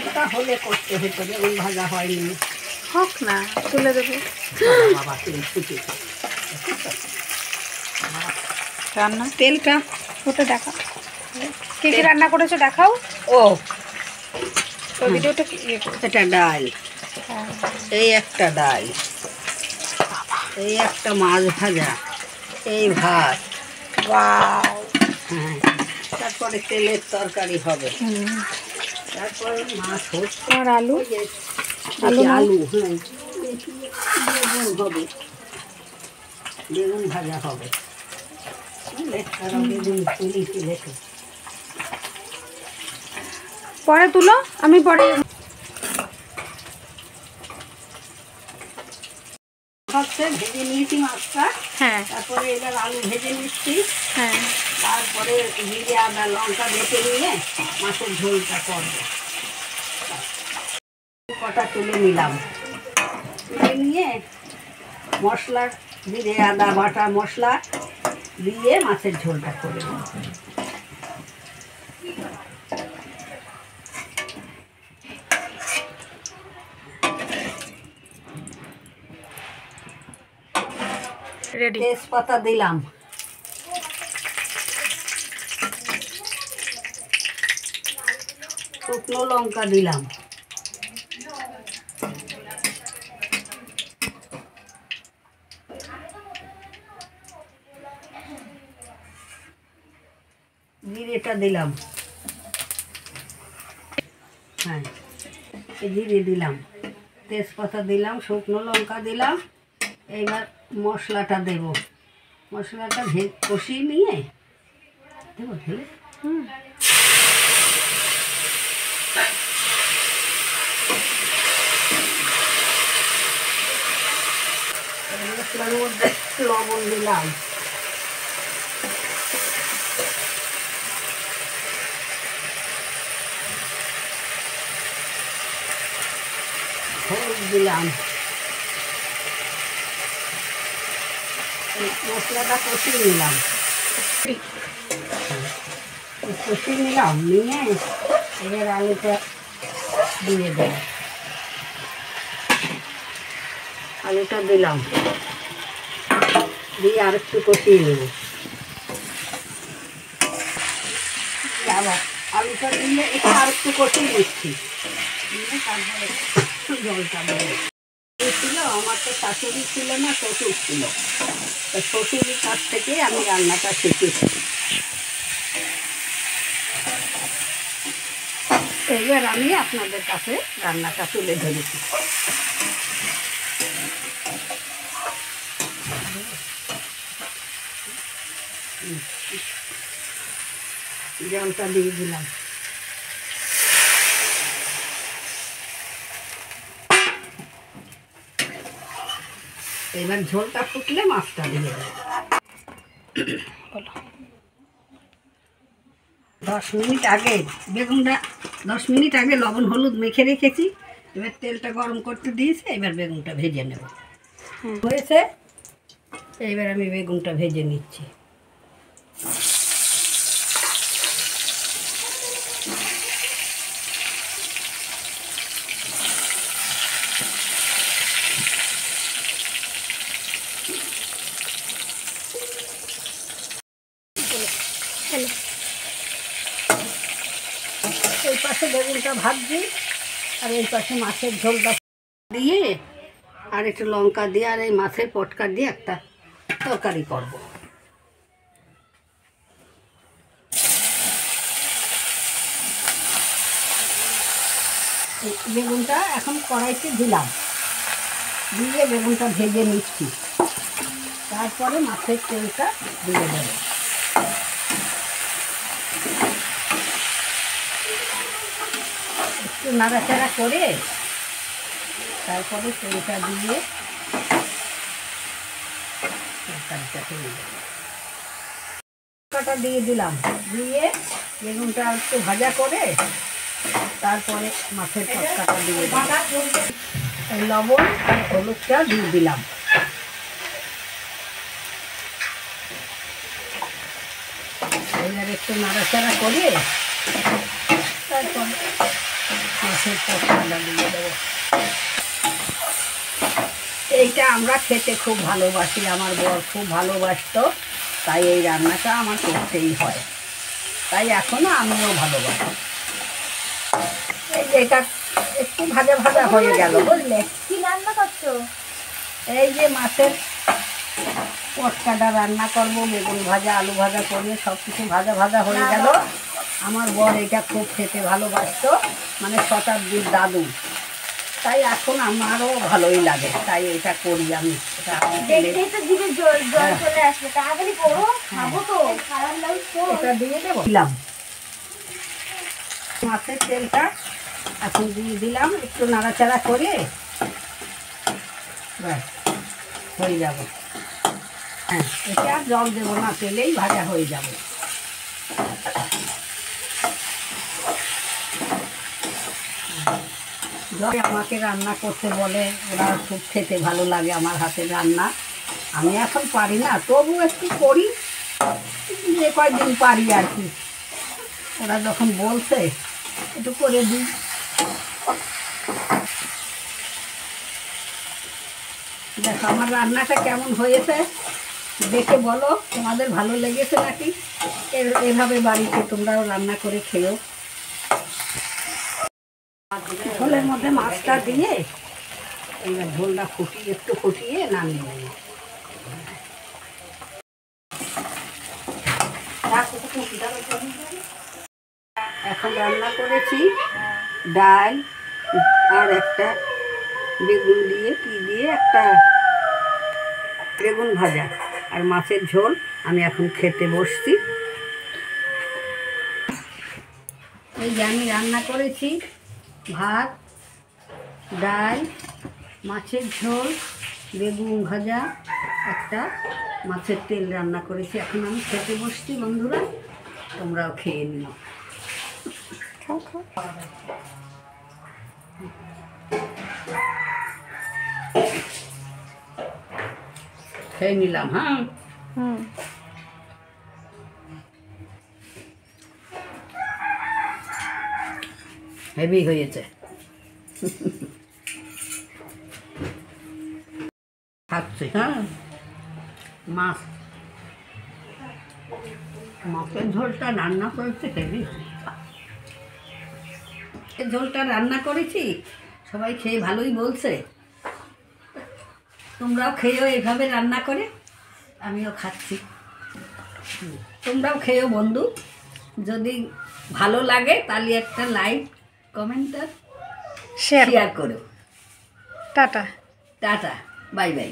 মোটা হলে করতে হতো, যেমন ভাজা হয়নি। হোক না, তুলে দেবো। বাবা তেল ফুটে রান্না তেলটা ফুটে দেখাও, কে কি রান্না করেছো দেখাও। ও তো ভিডিওটা ইয়ে করো। এটা ডাল, এই একটা ডাল, এই একটা মাছ ভাজা, এই ভাত, ওয়াও। হ্যাঁ, তারপরে তেলের তরকারি হবে, তারপরে মাছ হচ্ছে, আর আলু, আলু আলু হ্যাঁ বেগুন হবে, বেগুন ভাজা হবে, বেগুন তুলি তুলেছে। পরে তুলো, আমি পরে। হচ্ছে ভেজে নিয়েছি মাছটা, হ্যাঁ তারপরে এবার আলু ভেজে নিচ্ছি, হ্যাঁ। তারপরে জিরে আদা লঙ্কা বেটে নিয়ে মাছের ঝোলটা করবো। কটা তুলে নিলাম, তুলে নিয়ে মশলা জিরে আদা বাটা মশলা দিয়ে মাছের ঝোলটা করে নেব। রেডি। তেজপাতা দিলাম, শুকনো লঙ্কা দিলাম, জিরেটা দিলাম, হ্যাঁ জিরে দিলাম, তেজপাতা দিলাম, শুকনো লঙ্কা দিলাম। এইবার মশলাটা দেব, মশলাটা কষিয়ে নিয়ে দেবো ঢেলে। মশলার মধ্যে লবণ দিলাম, হলুদ দিলাম, মশলাটা কষিয়ে নিলাম, নিয়ে এবার আলুটা দিয়ে দেব, আলুটা দিলাম, দিয়ে আর একটু কষিয়ে নেব। আবার আলুটা দিয়ে একটু আর একটু কষিয়ে নিচ্ছি, দিয়ে তারপরে জলটা দেবো। ছিল আমার তো শাশুড়ি ছিল না, শ্বশুর ছিল, তা শ্বশুরের কাছ থেকে আমি রান্নাটা শিখেছি। এইবার আমি আপনাদের কাছে রান্নাটা তুলে ধরেছি। জলটা দিয়ে দিলাম, এবার ঝোলটা ফুটলে মাছটা দিয়ে দেবো। 10 মিনিট আগে বেগুনটা 10 মিনিট আগে লবণ হলুদ মেখে রেখেছি, এবার তেলটা গরম করতে দিয়েছি, এবার বেগুনটা ভেজে নেব। হয়েছে, এইবার আমি বেগুনটা ভেজে নিচ্ছি। এই পাশে বেগুনটা ভাজছি, আর এই পাশে মাছের ঝোলটা দিয়ে আর একটু লঙ্কা দিয়ে আর এই মাছের পটকা দিয়ে একটা তরকারি করব। বেগুনটা এখন কড়াইতে দিলাম, দিয়ে বেগুনটা ভেজে নিচ্ছি, তারপরে মাছের তেলটা দিয়ে দেবো। একটু নাড়াচাড়া করে তারপরে তেলটা দিয়ে তরকারিটা তুলে দেবো। লঙ্কাটা দিয়ে দিলাম, দিয়ে বেগুনটা একটু ভাজা করে তারপরে মাছের তরকারিটা দিয়ে দিলাম, লবণ আর হলুদটা দিয়ে দিলাম। এবার একটু নাড়াচাড়া করে তারপর মাছের পটকাটা দিয়ে দেবো। এইটা আমরা খেতে খুব ভালোবাসি, আমার বর খুব ভালোবাসতো, তাই এই রান্নাটা আমার করতেই হয়, তাই এখনও আমিও ভালোবাসি। এই যে এটা একটু ভাজা ভাজা হয়ে গেল, বুঝলে? কি রান্না করছো? এই যে মাছের পটকাটা রান্না করবো, বেগুন ভাজা আলু ভাজা করে সব কিছু ভাজা ভাজা হয়ে গেল। আমার বর এটা খুব খেতে ভালোবাসতো, মানে শতাব্দীর দাদু, তাই এখন আমারও ভালোই লাগে, তাই এটা করি আমি। এটা এটা দিয়ে দেবো, দিলাম মাছের তেলটা এখন দিয়ে দিলাম, একটু নাড়াচাড়া করে ব্যাস হয়ে যাবে। হ্যাঁ, এটা আর জল দেবো না, তেলেই ভাজা হয়ে যাবে। যখন আমাকে রান্না করতে বলে, ওরা খুব খেতে ভালো লাগে আমার হাতের রান্না। আমি এখন পারি না, তবু একটু করি, যে কয়দিন পারি আর কি। ওরা যখন বলছে একটু করে দিই। দেখো আমার রান্নাটা কেমন হয়েছে, দেখে বলো তোমাদের ভালো লেগেছে নাকি। এভাবে বাড়িতে তোমরাও রান্না করে খেও। ঝোলের মধ্যে মাছটা দিয়ে এইবার ঝোলটা একটু ফুটিয়ে নামিয়ে নেব। এখন রান্না করেছি ডাল আর একটা বেগুন দিয়ে একটা বেগুন ভাজা আর মাছের ঝোল। আমি এখন খেতে বসছি। এই যে আমি রান্না করেছি ভাত, ডাল, মাছের ঝোল, বেগুন ভাজা, একটা মাছের তেল রান্না করেছি। এখন আমি খেতে বসছি বন্ধুরা, তোমরাও খেয়ে নিও। খেয়ে নিলাম। হ্যাঁ, হেভি হয়েছে। খাচ্ছি। হ্যাঁ, মাছের ঝোলটা রান্না করেছি হেভি। ঝোলটা রান্না করেছি, সবাই খেয়ে ভালোই বলছে। তোমরাও খেয়েও এভাবে রান্না করে, আমিও খাচ্ছি। তোমরাও খেয়েও বন্ধু, যদি ভালো লাগে তাহলে একটা লাইক কমেন্ট শেয়ার করো। টাটা। Tata, bye bye.